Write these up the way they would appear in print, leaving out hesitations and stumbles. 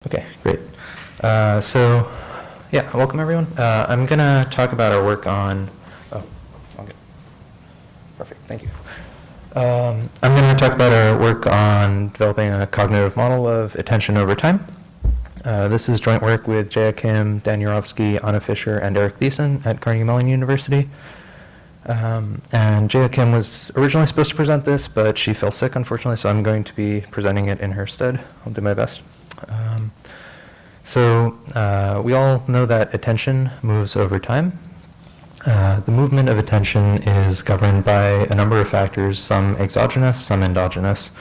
Okay, great. Welcome everyone. I'm going to talk about our work on, okay, perfect, thank you. I'm going to talk about our work on developing a cognitive model of attention over time. This is joint work with Jaeah Kim, Dan Yurovsky, Anna Fisher, and Eric Beeson at Carnegie Mellon University. And Jaeah Kim was originally supposed to present this, but she fell sick, unfortunately, so I'm going to be presenting it in her stead. I'll do my best. We all know that attention moves over time. The movement of attention is governed by a number of factors, some exogenous, some endogenous.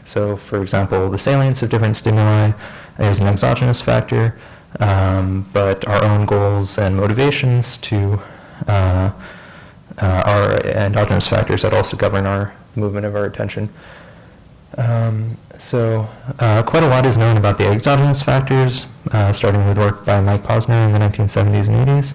So, for example, the salience of different stimuli is an exogenous factor, but our own goals and motivations are endogenous factors that also govern our movement of our attention. Quite a lot is known about the exogenous factors, starting with work by Mike Posner in the 1970s and 80s,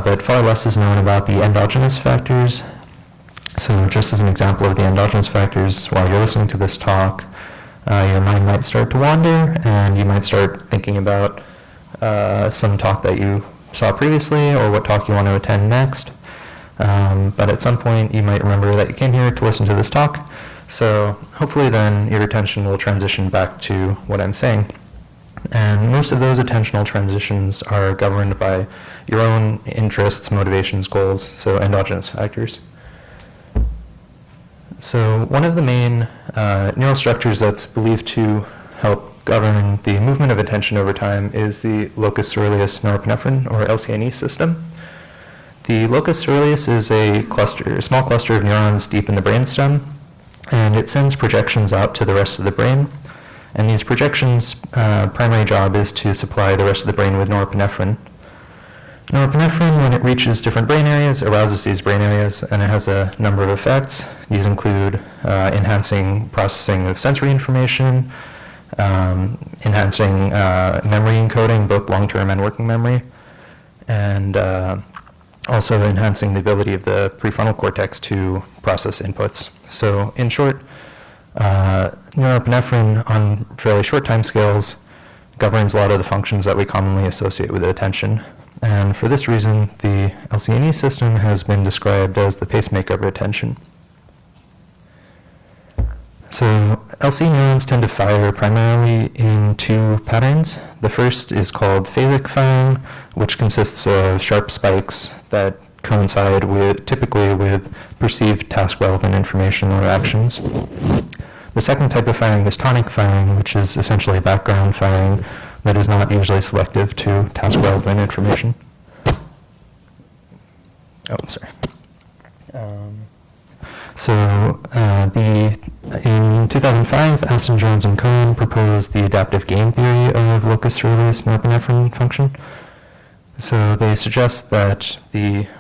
but far less is known about the endogenous factors. So just as an example of the endogenous factors, while you're listening to this talk, your mind might start to wander, and you might start thinking about some talk that you saw previously or what talk you want to attend next. But at some point, you might remember that you came here to listen to this talk. So hopefully then your attention will transition back to what I'm saying. And most of those attentional transitions are governed by your own interests, motivations, goals, so endogenous factors. So one of the main neural structures that's believed to help govern the movement of attention over time is the locus coeruleus norepinephrine, or LCNE system. The locus coeruleus is a small cluster of neurons deep in the brainstem, and it sends projections out to the rest of the brain. And these projections' primary job is to supply the rest of the brain with norepinephrine. Norepinephrine, when it reaches different brain areas, arouses these brain areas, and it has a number of effects. These include enhancing processing of sensory information, enhancing memory encoding, both long-term and working memory, and also enhancing the ability of the prefrontal cortex to process inputs. So in short, norepinephrine on fairly short time scales governs a lot of the functions that we commonly associate with attention. And for this reason, the LCNE system has been described as the pacemaker of attention. So LC neurons tend to fire primarily in two patterns. The first is called phasic firing, which consists of sharp spikes that coincide typically with perceived task-relevant information or actions. The second type of firing is tonic firing, which is essentially background firing that is not usually selective to task-relevant information. In 2005, Aston, Jones, and Cohen proposed the adaptive game theory of locus coeruleus norepinephrine function. So they suggest that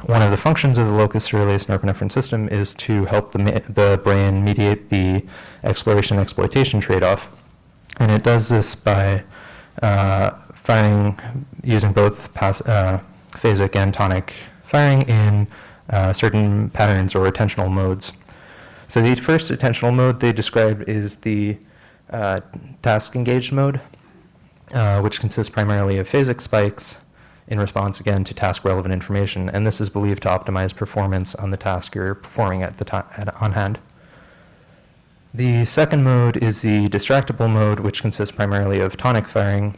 one of the functions of the locus coeruleus norepinephrine system is to help the brain mediate the exploration-exploitation trade-off. And it does this by firing using both phasic and tonic firing in certain patterns or attentional modes. So the first attentional mode they described is the task-engaged mode, which consists primarily of phasic spikes in response, again, to task-relevant information. And this is believed to optimize performance on the task you're performing on hand. The second mode is the distractible mode, which consists primarily of tonic firing.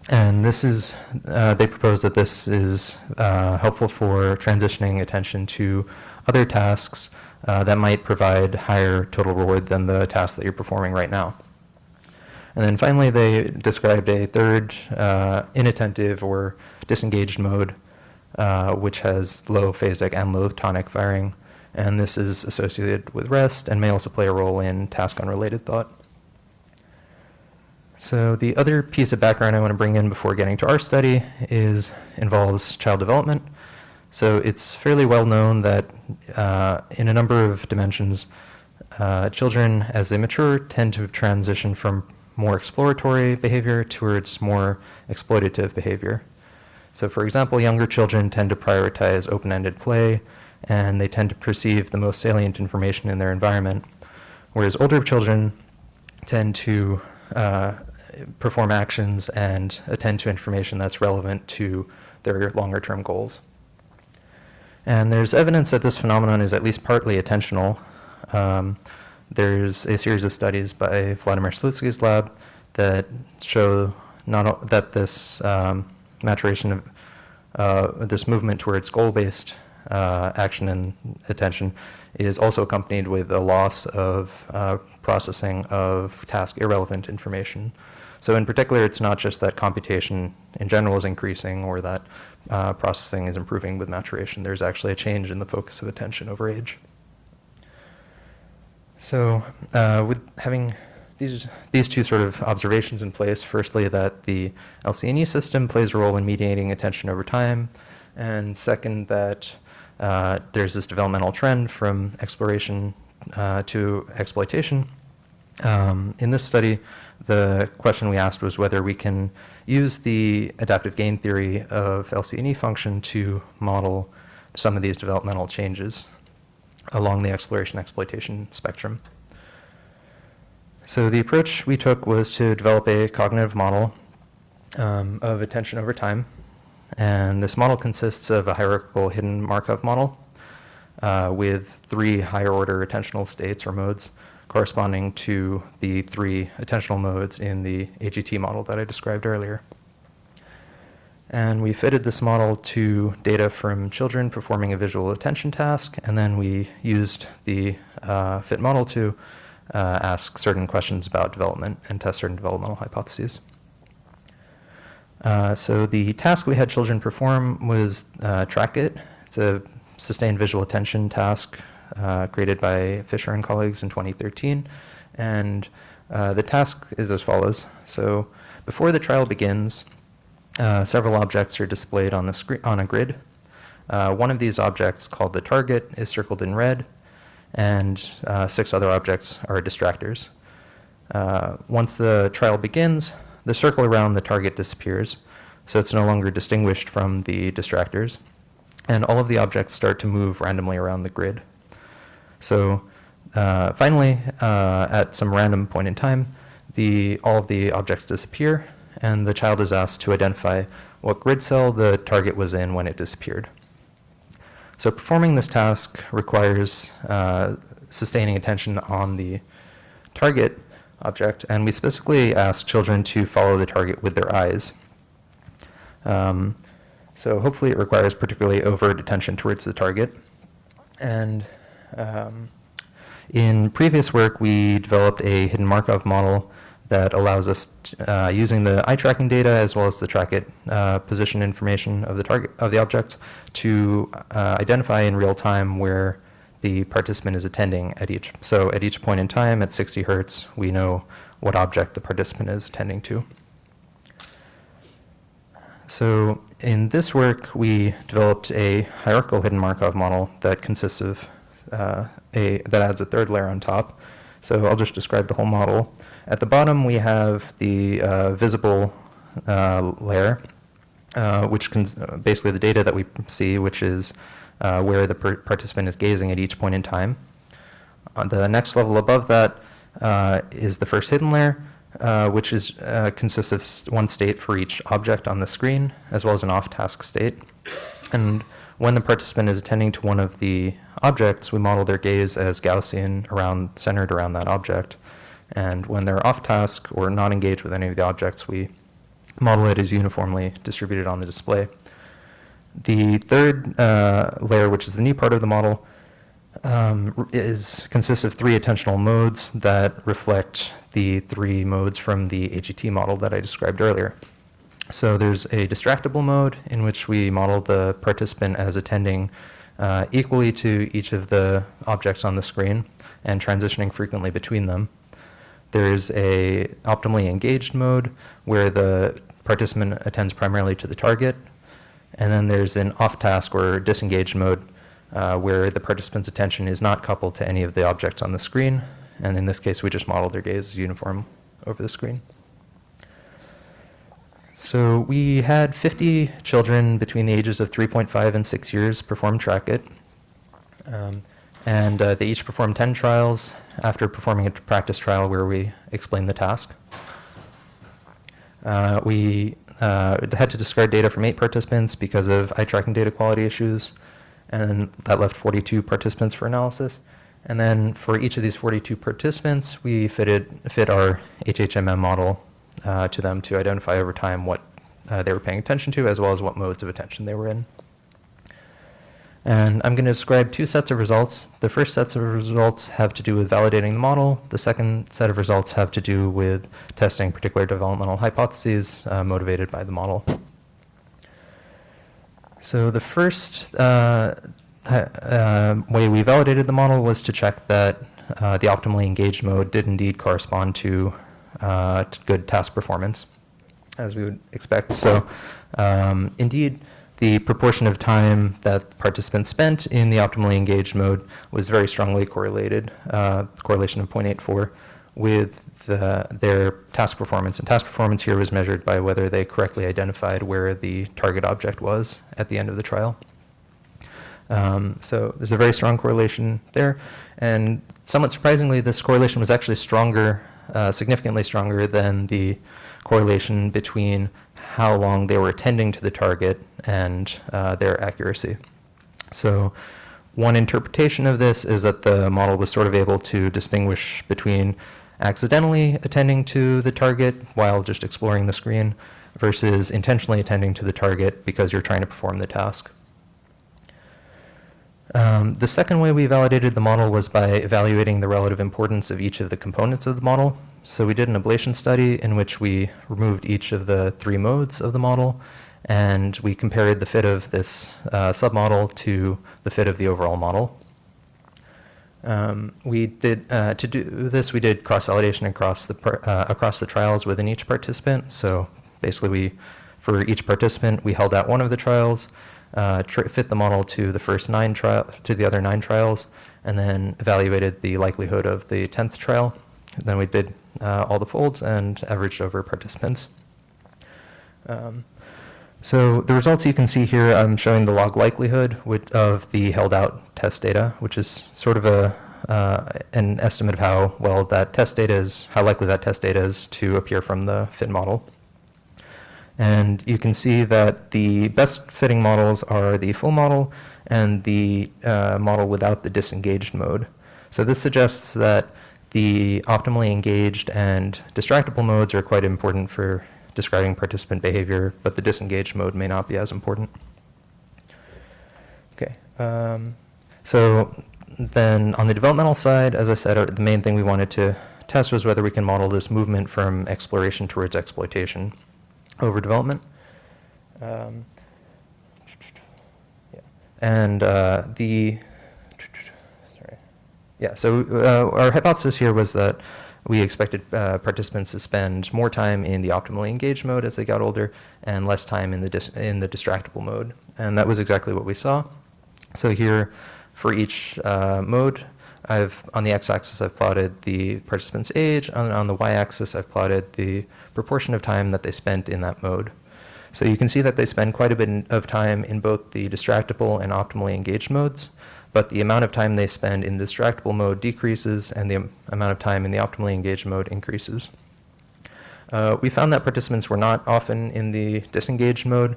And this is, they propose that this is helpful for transitioning attention to other tasks that might provide higher total reward than the task that you're performing right now. And then finally, they described a third inattentive or disengaged mode, which has low phasic and low tonic firing. And this is associated with rest and may also play a role in task-unrelated thought. So the other piece of background I want to bring in before getting to our study involves child development. So it's fairly well known that in a number of dimensions, children, as they mature, tend to transition from more exploratory behavior towards more exploitative behavior. So for example, younger children tend to prioritize open-ended play, and they tend to perceive the most salient information in their environment, whereas older children tend to perform actions and attend to information that's relevant to their longer-term goals. And there's evidence that this phenomenon is at least partly attentional. There's a series of studies by Vladimir Slutsky's lab that show that this maturation of this movement towards goal-based action and attention is also accompanied with a loss of processing of task-irrelevant information. So in particular, it's not just that computation in general is increasing or that processing is improving with maturation. There's actually a change in the focus of attention over age. So with having these two sort of observations in place, firstly, that the LC&E system plays a role in mediating attention over time, and second, that there's this developmental trend from exploration to exploitation. In this study, the question we asked was whether we can use the adaptive gain theory of LC&E function to model some of these developmental changes along the exploration-exploitation spectrum. So the approach we took was to develop a cognitive model of attention over time. And this model consists of a hierarchical hidden Markov model with 3 higher order attentional states or modes corresponding to the 3 attentional modes in the AGT model that I described earlier. And we fitted this model to data from children performing a visual attention task, and then we used the fit model to ask certain questions about development and test certain developmental hypotheses. So the task we had children perform was track it. It's a sustained visual attention task created by Fisher and colleagues in 2013. And the task is as follows. So before the trial begins, several objects are displayed on the screen on a grid. One of these objects, called the target, is circled in red, and 6 other objects are distractors. Once the trial begins, the circle around the target disappears, so it's no longer distinguished from the distractors, and all of the objects start to move randomly around the grid. So finally, at some random point in time, all of the objects disappear, and the child is asked to identify what grid cell the target was in when it disappeared. So performing this task requires sustaining attention on the target object, and we specifically ask children to follow the target with their eyes. So hopefully it requires particularly overt attention towards the target. And in previous work, we developed a hidden Markov model that allows us, using the eye tracking data as well as the track it position information of the target of the object, to identify in real time where the participant is attending at each. So at each point in time, at 60 hertz, we know what object the participant is attending to. So in this work, we developed a hierarchical hidden Markov model that consists of that adds a 3rd layer on top. So I'll just describe the whole model. At the bottom, we have the visible layer, which basically the data that we see, which is where the participant is gazing at each point in time. On the next level above that is the first hidden layer, which consists of one state for each object on the screen, as well as an off-task state. And when the participant is attending to one of the objects, we model their gaze as Gaussian, centered around that object. And when they're off-task or not engaged with any of the objects, we model it as uniformly distributed on the display. The 3rd layer, which is the new part of the model, consists of 3 attentional modes that reflect the 3 modes from the AGT model that I described earlier. So there's a distractible mode in which we model the participant as attending equally to each of the objects on the screen and transitioning frequently between them. There's a optimally engaged mode where the participant attends primarily to the target. And then there's an off-task or disengaged mode where the participant's attention is not coupled to any of the objects on the screen. And in this case, we just model their gaze as uniform over the screen. So we had 50 children between the ages of 3.5 and 6 years perform track it. And they each performed 10 trials after performing a practice trial where we explained the task. We had to discard data from 8 participants because of eye tracking data quality issues, and that left 42 participants for analysis. And then for each of these 42 participants, we fit our HHMM model to them to identify over time what they were paying attention to, as well as what modes of attention they were in. And I'm going to describe 2 sets of results. The first sets of results have to do with validating the model. The second set of results have to do with testing particular developmental hypotheses motivated by the model. So the first way we validated the model was to check that the optimally engaged mode did indeed correspond to good task performance, as we would expect. So indeed, the proportion of time that participants spent in the optimally engaged mode was very strongly correlated, correlation of 0.84, with their task performance. And task performance here was measured by whether they correctly identified where the target object was at the end of the trial. So there's a very strong correlation there. And somewhat surprisingly, this correlation was actually stronger, significantly stronger than the correlation between how long they were attending to the target and their accuracy. So one interpretation of this is that the model was sort of able to distinguish between accidentally attending to the target while just exploring the screen versus intentionally attending to the target because you're trying to perform the task. The second way we validated the model was by evaluating the relative importance of each of the components of the model. So we did an ablation study in which we removed each of the 3 modes of the model, and we compared the fit of this submodel to the fit of the overall model. We did to do this, we did cross-validation across the trials within each participant. So basically, for each participant, we held out one of the trials, fit the model to the other 9 trials, and then evaluated the likelihood of the 10th trial. Then we did all the folds and averaged over participants. So the results you can see here, I'm showing the log likelihood of the held out test data, which is sort of an estimate of how well that test data is, how likely that test data is to appear from the fit model. And you can see that the best fitting models are the full model and the model without the disengaged mode. So this suggests that the optimally engaged and distractible modes are quite important for describing participant behavior, but the disengaged mode may not be as important. Okay. So then on the developmental side, as I said, the main thing we wanted to test was whether we can model this movement from exploration towards exploitation over development. So our hypothesis here was that we expected participants to spend more time in the optimally engaged mode as they got older and less time in the distractible mode. And that was exactly what we saw. So here, for each mode, on the x-axis I've plotted the participant's age. On the y-axis I've plotted the proportion of time that they spent in that mode. So you can see that they spend quite a bit of time in both the distractible and optimally engaged modes, but the amount of time they spend in the distractible mode decreases and the amount of time in the optimally engaged mode increases. We found that participants were not often in the disengaged mode,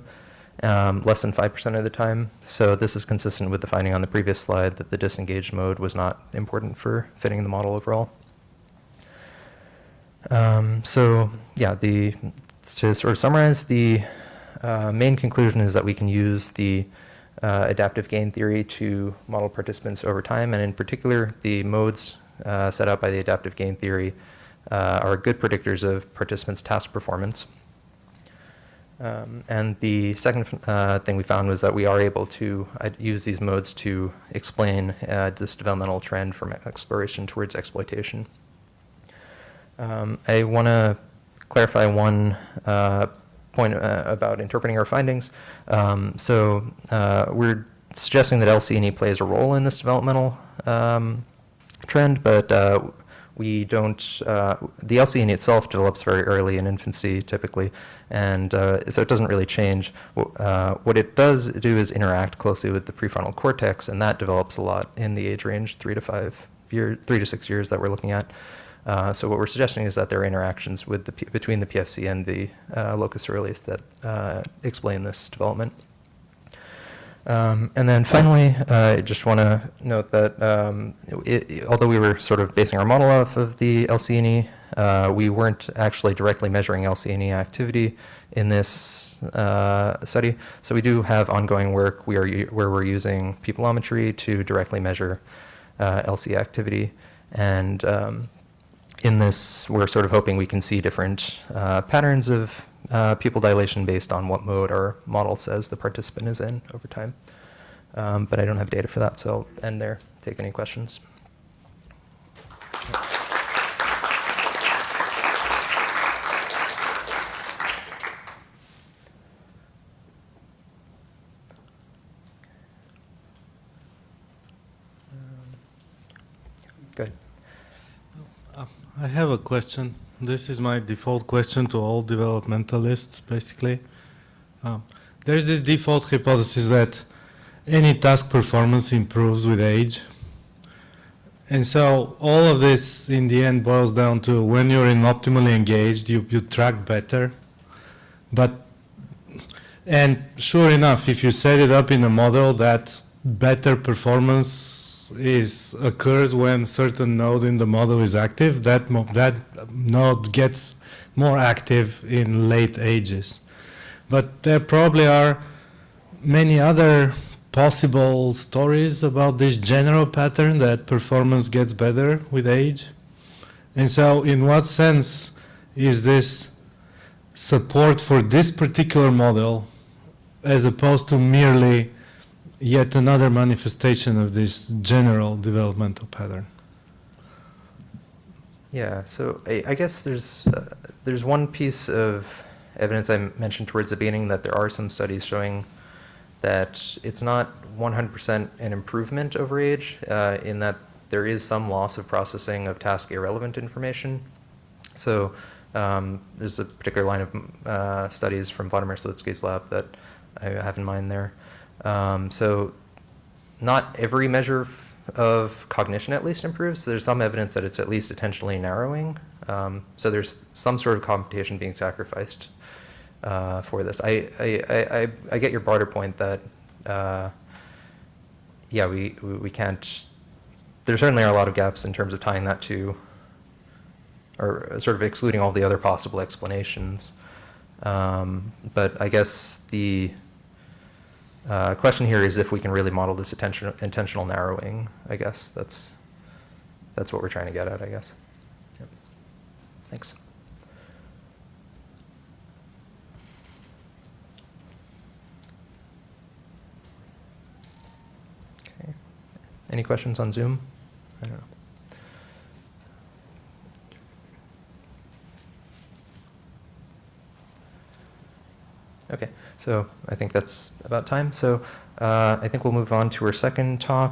less than 5% of the time. So this is consistent with the finding on the previous slide that the disengaged mode was not important for fitting the model overall. To sort of summarize, the main conclusion is that we can use the adaptive gain theory to model participants over time, and in particular, the modes set out by the adaptive gain theory are good predictors of participants' task performance. And the second thing we found was that we are able to use these modes to explain this developmental trend from exploration towards exploitation. I want to clarify one point about interpreting our findings. We're suggesting that LC&E plays a role in this developmental trend, but we don't, the LC&E itself develops very early in infancy typically, and so it doesn't really change. What it does do is interact closely with the prefrontal cortex, and that develops a lot in the age range 3 to 6 years that we're looking at. So what we're suggesting is that there are interactions with between the PFC and the locus coeruleus that explain this development. And then finally, I just want to note that although we were sort of basing our model off of the LC&E, we weren't actually directly measuring LC&E activity in this study. So we do have ongoing work where we're using pupilometry to directly measure LC activity. And in this, we're sort of hoping we can see different patterns of pupil dilation based on what mode our model says the participant is in over time. But I don't have data for that, so I'll end there. Take any questions. Good. I have a question. This is my default question to all developmentalists, basically. There's this default hypothesis that any task performance improves with age. And so all of this in the end boils down to when you're in optimally engaged, you track better. And sure enough, if you set it up in a model that better performance occurs when certain node in the model is active, that node gets more active in late ages. But there probably are many other possible stories about this general pattern that performance gets better with age. And so in what sense is this support for this particular model as opposed to merely yet another manifestation of this general developmental pattern? Yeah, so I guess there's one piece of evidence I mentioned towards the beginning that there are some studies showing that it's not 100% an improvement over age, in that there is some loss of processing of task irrelevant information. So there's a particular line of studies from Vladimir Slitsky's lab that I have in mind there. So not every measure of cognition at least improves. There's some evidence that it's at least attentionally narrowing. So there's some sort of computation being sacrificed for this. I get your broader point that, yeah, we can't, there certainly are a lot of gaps in terms of tying that to, or sort of excluding all the other possible explanations. But I guess the question here is if we can really model this intentional narrowing. I guess that's what we're trying to get at, I guess. Yep. Thanks. Okay. Any questions on Zoom? I don't know. Okay, so I think that's about time. So I think we'll move on to our second talk.